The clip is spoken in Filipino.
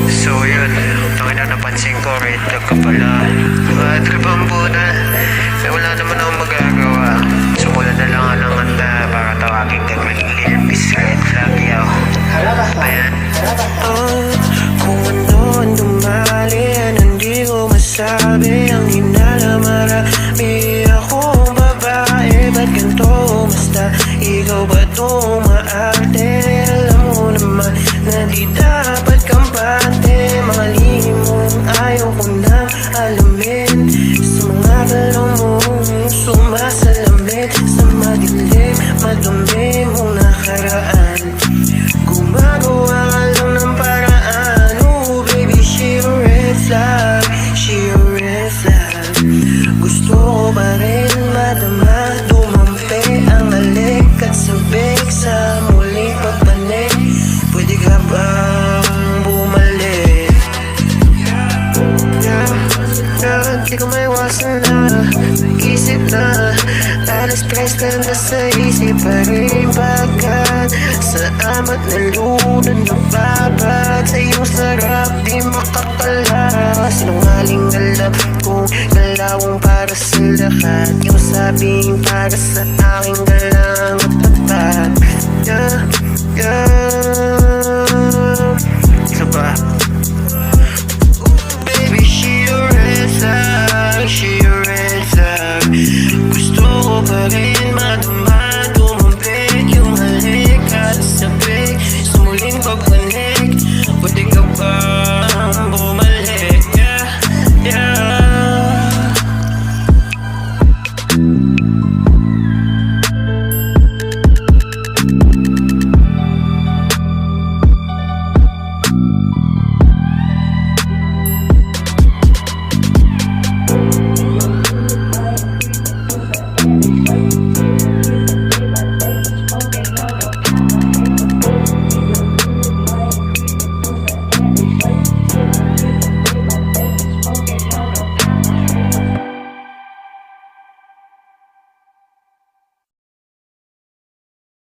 So yun, tangina napansin ko, red flag ka pala. Tribang na. Eh wala naman akong magagawa. Sumulan na lang ang handa para tawagin ka Lil Miss Red Flag, yaw. Ayan. Kung ano ang dumali, hindi ko masabi. Ang hinala marami akong babae. Ba't ganito basta ikaw ba itong maarte? Alam mo naman na di dapat kampante. Mga limong ayaw ko nang alamin. Sa mga galong mong sumasalamin. Sa madilim, madumi mong nakaraan. Gumagawa ka lang ng paraan. Oh baby, she a red flag. She a red flag. Gusto ko pa rin madama. Dumampi ang alik at sabik sa muling pagbalik. Pwede ka bang bumalik? Di ko maiwasan na isip na alas-stress ka na sa isip pa rin. Pagkat sa amat na lunan nababad sa iyong sarap di makakala. Sinungaling alam kong galawang para sa lahat. Yung sabing para sa aking galang at tapat. Yeah, yeah.